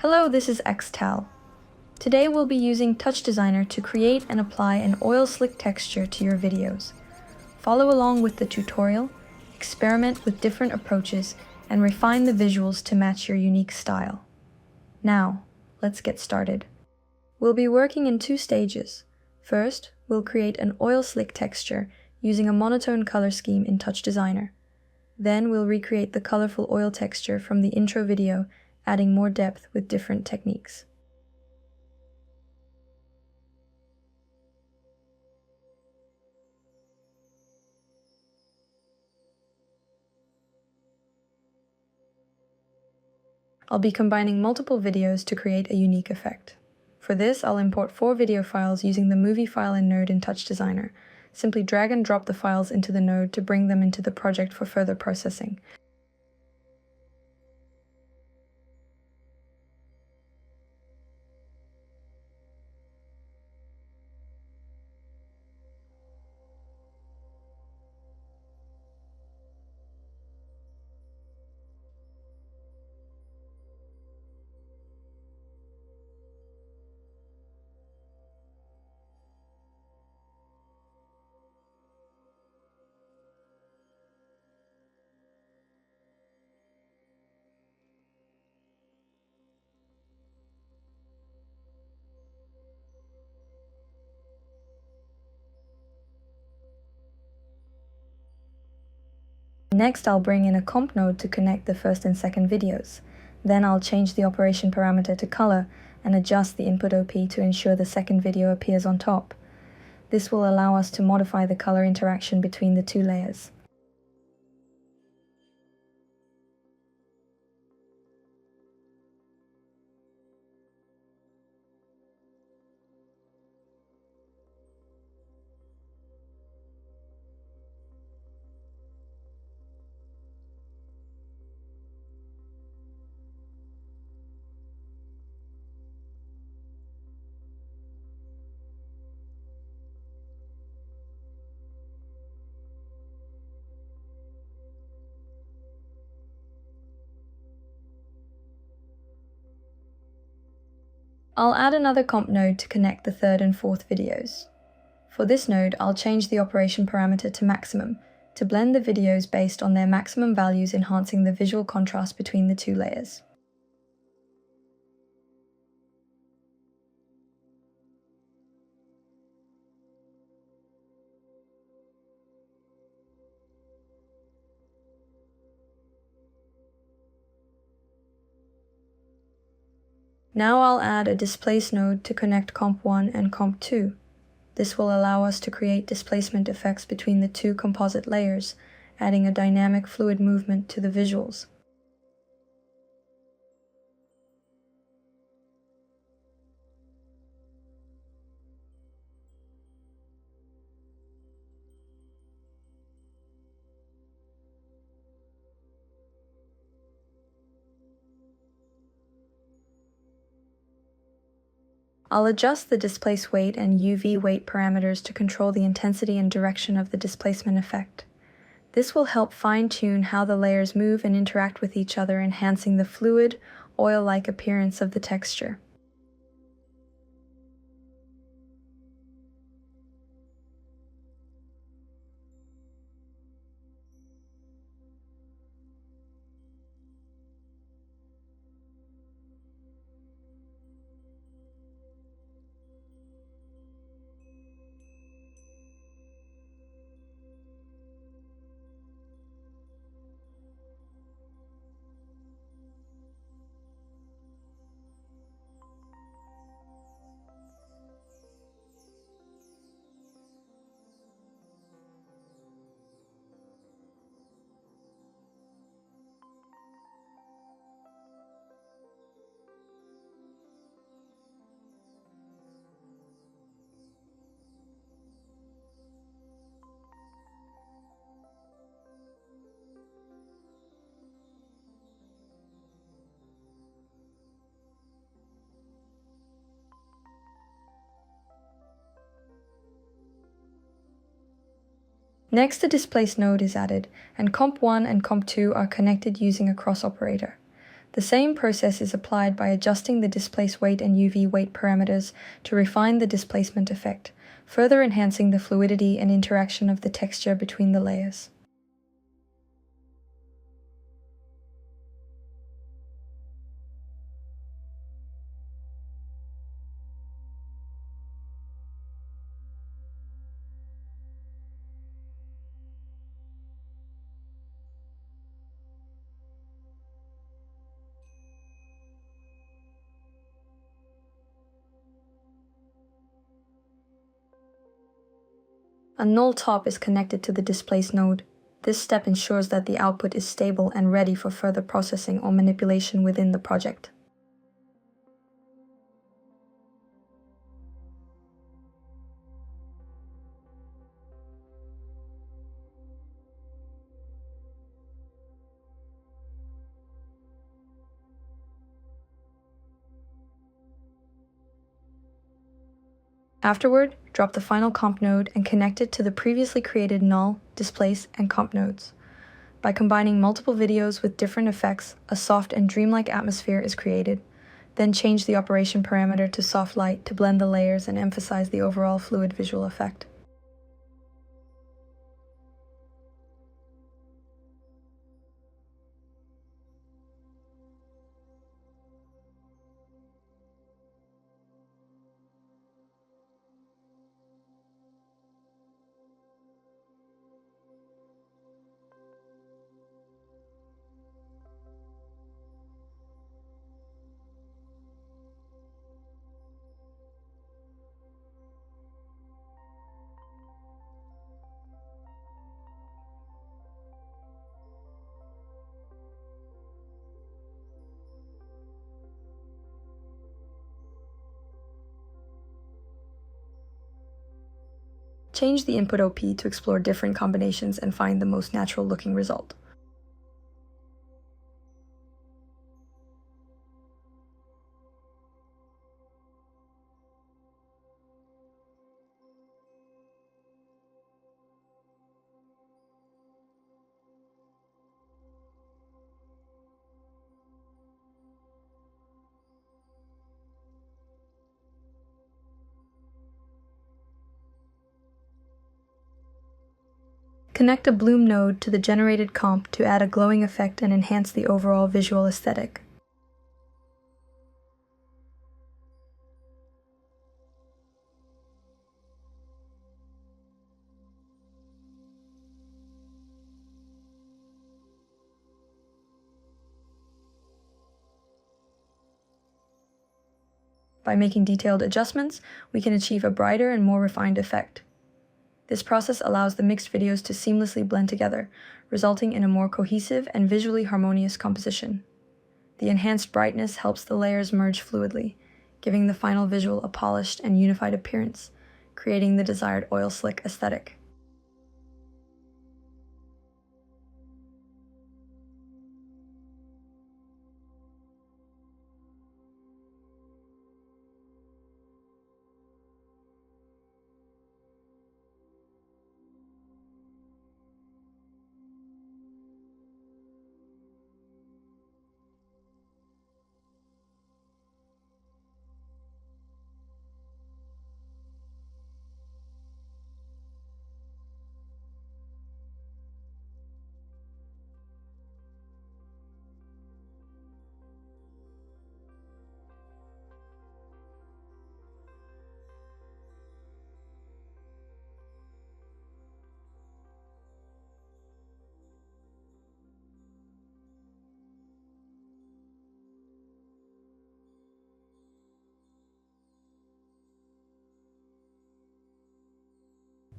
Hello, this is Xtal. Today we'll be using TouchDesigner to create and apply an oil slick texture to your videos. Follow along with the tutorial, experiment with different approaches, and refine the visuals to match your unique style. Now, let's get started. We'll be working in two stages. First, we'll create an oil slick texture using a monotone color scheme in TouchDesigner. Then we'll recreate the colorful oil texture from the intro video, adding more depth with different techniques. I'll be combining multiple videos to create a unique effect. For this, I'll import 4 video files using the movie file and node in TouchDesigner. Simply drag and drop the files into the node to bring them into the project for further processing. Next, I'll bring in a comp node to connect the first and second videos. Then I'll change the operation parameter to color and adjust the input OP to ensure the second video appears on top. This will allow us to modify the color interaction between the two layers. I'll add another comp node to connect the third and fourth videos. For this node, I'll change the operation parameter to maximum to blend the videos based on their maximum values, enhancing the visual contrast between the two layers. Now I'll add a displace node to connect comp 1 and comp 2. This will allow us to create displacement effects between the two composite layers, adding a dynamic fluid movement to the visuals. I'll adjust the displace weight and UV weight parameters to control the intensity and direction of the displacement effect. This will help fine-tune how the layers move and interact with each other, enhancing the fluid, oil-like appearance of the texture. Next, the displace node is added, and comp1 and comp2 are connected using a cross operator. The same process is applied by adjusting the displace weight and UV weight parameters to refine the displacement effect, further enhancing the fluidity and interaction of the texture between the layers. A null top is connected to the displace node. This step ensures that the output is stable and ready for further processing or manipulation within the project. Afterward, drop the final comp node and connect it to the previously created null, displace, and comp nodes. By combining multiple videos with different effects, a soft and dreamlike atmosphere is created. Then change the operation parameter to soft light to blend the layers and emphasize the overall fluid visual effect. Change the input OP to explore different combinations and find the most natural looking result. Connect a bloom node to the generated comp to add a glowing effect and enhance the overall visual aesthetic. By making detailed adjustments, we can achieve a brighter and more refined effect. This process allows the mixed videos to seamlessly blend together, resulting in a more cohesive and visually harmonious composition. The enhanced brightness helps the layers merge fluidly, giving the final visual a polished and unified appearance, creating the desired oil slick aesthetic.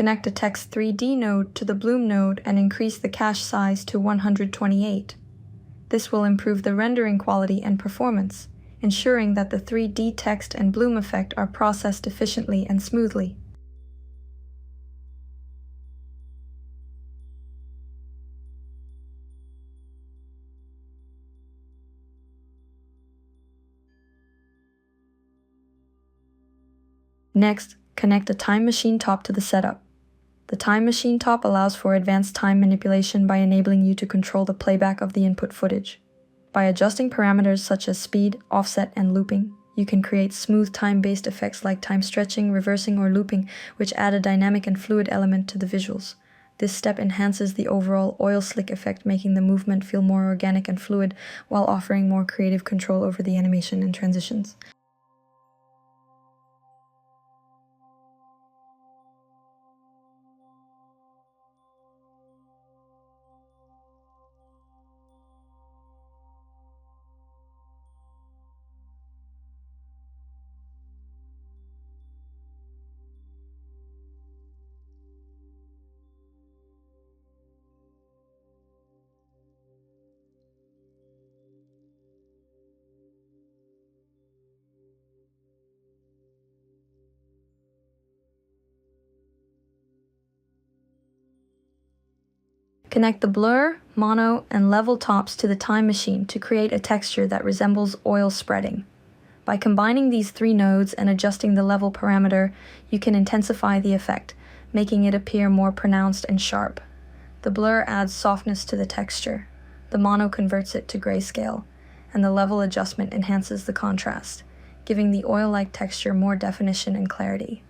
Connect a text 3D node to the bloom node and increase the cache size to 128. This will improve the rendering quality and performance, ensuring that the 3D text and bloom effect are processed efficiently and smoothly. Next, connect a time machine top to the setup. The time machine top allows for advanced time manipulation by enabling you to control the playback of the input footage. By adjusting parameters such as speed, offset, and looping, you can create smooth time-based effects like time stretching, reversing, or looping, which add a dynamic and fluid element to the visuals. This step enhances the overall oil slick effect, making the movement feel more organic and fluid, while offering more creative control over the animation and transitions. Connect the blur, mono, and level tops to the time machine to create a texture that resembles oil spreading. By combining these three nodes and adjusting the level parameter, you can intensify the effect, making it appear more pronounced and sharp. The blur adds softness to the texture, the mono converts it to grayscale, and the level adjustment enhances the contrast, giving the oil-like texture more definition and clarity.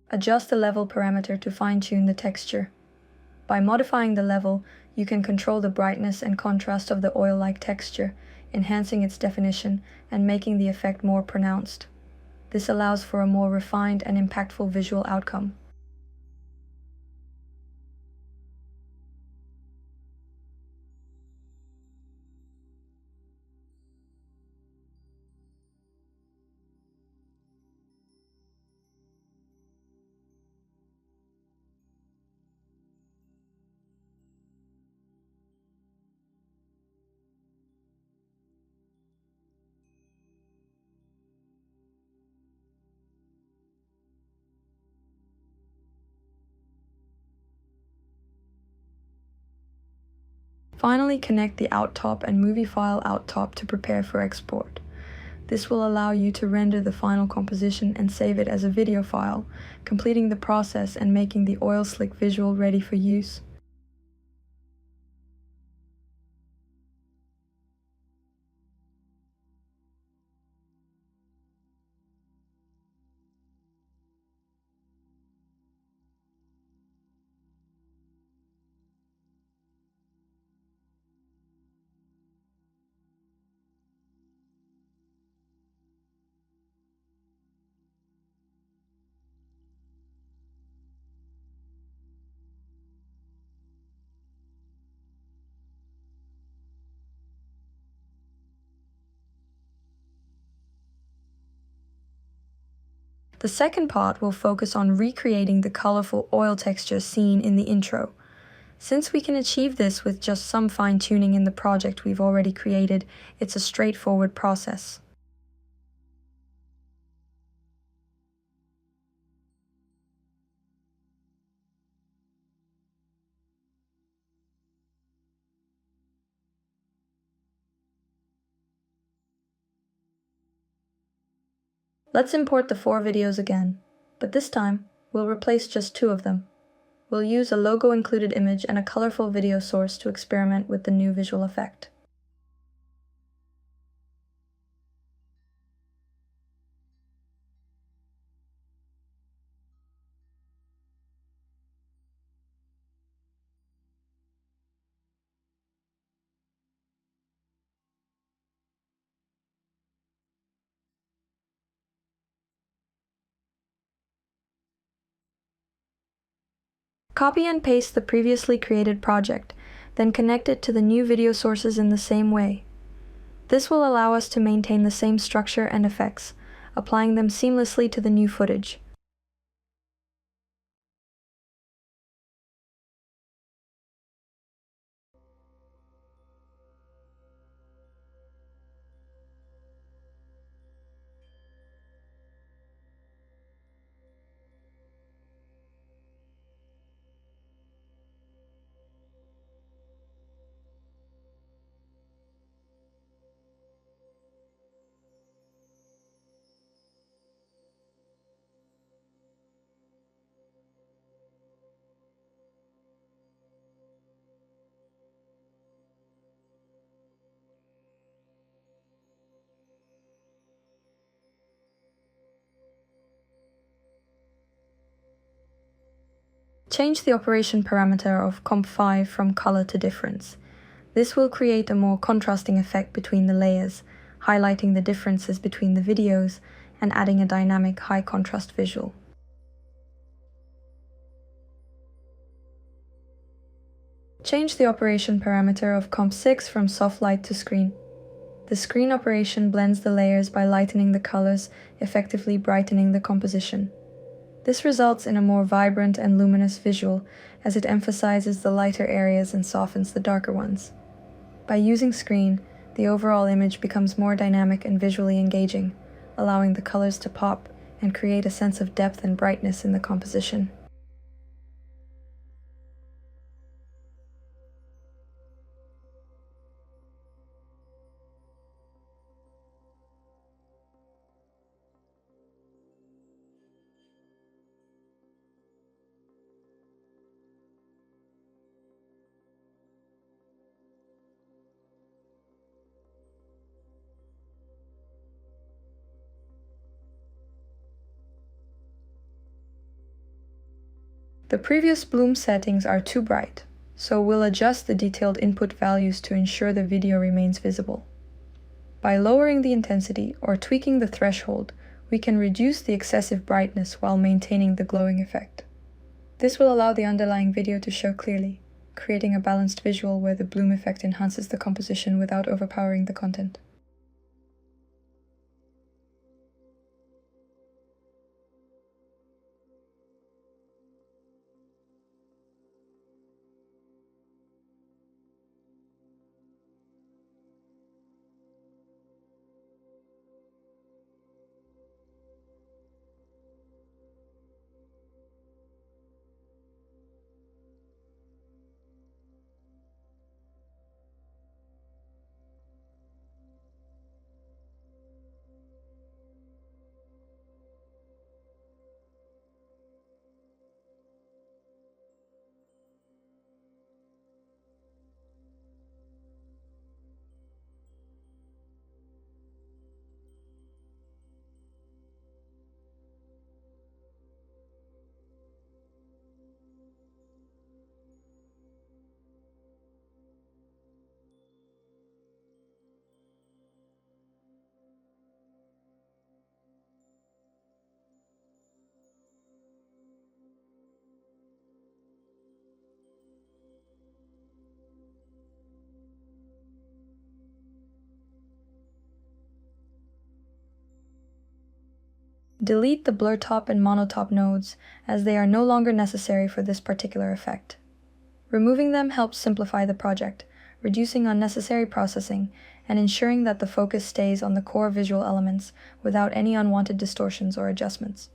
Adjust the level parameter to fine-tune the texture. By modifying the level, you can control the brightness and contrast of the oil-like texture, enhancing its definition and making the effect more pronounced. This allows for a more refined and impactful visual outcome. Finally, connect the outtop and movie file outtop to prepare for export. This will allow you to render the final composition and save it as a video file, completing the process and making the oil slick visual ready for use. The second part will focus on recreating the colorful oil texture seen in the intro. Since we can achieve this with just some fine-tuning in the project we've already created, it's a straightforward process. Let's import the 4 videos again, but this time we'll replace just 2 of them. We'll use a logo included image and a colorful video source to experiment with the new visual effect. Copy and paste the previously created project, then connect it to the new video sources in the same way. This will allow us to maintain the same structure and effects, applying them seamlessly to the new footage. Change the operation parameter of comp5 from color to difference. This will create a more contrasting effect between the layers, highlighting the differences between the videos and adding a dynamic high contrast visual. Change the operation parameter of comp6 from soft light to screen. The screen operation blends the layers by lightening the colors, effectively brightening the composition. This results in a more vibrant and luminous visual as it emphasizes the lighter areas and softens the darker ones. By using screen, the overall image becomes more dynamic and visually engaging, allowing the colors to pop and create a sense of depth and brightness in the composition. The previous bloom settings are too bright, so we'll adjust the detailed input values to ensure the video remains visible. By lowering the intensity or tweaking the threshold, we can reduce the excessive brightness while maintaining the glowing effect. This will allow the underlying video to show clearly, creating a balanced visual where the bloom effect enhances the composition without overpowering the content. Delete the blur top and monotop nodes, as they are no longer necessary for this particular effect. Removing them helps simplify the project, reducing unnecessary processing, and ensuring that the focus stays on the core visual elements without any unwanted distortions or adjustments.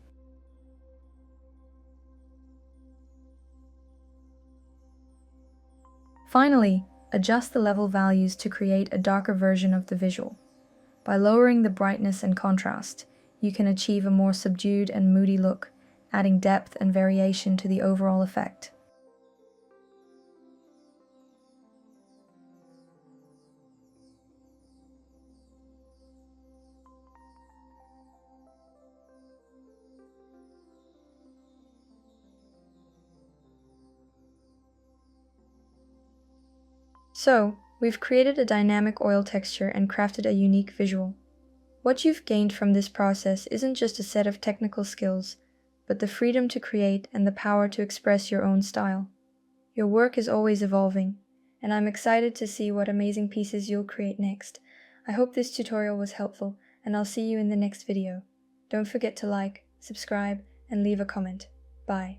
Finally, adjust the level values to create a darker version of the visual. By lowering the brightness and contrast, you can achieve a more subdued and moody look, adding depth and variation to the overall effect. So, we've created a dynamic oil texture and crafted a unique visual. What you've gained from this process isn't just a set of technical skills, but the freedom to create and the power to express your own style. Your work is always evolving, and I'm excited to see what amazing pieces you'll create next. I hope this tutorial was helpful, and I'll see you in the next video. Don't forget to like, subscribe, and leave a comment. Bye.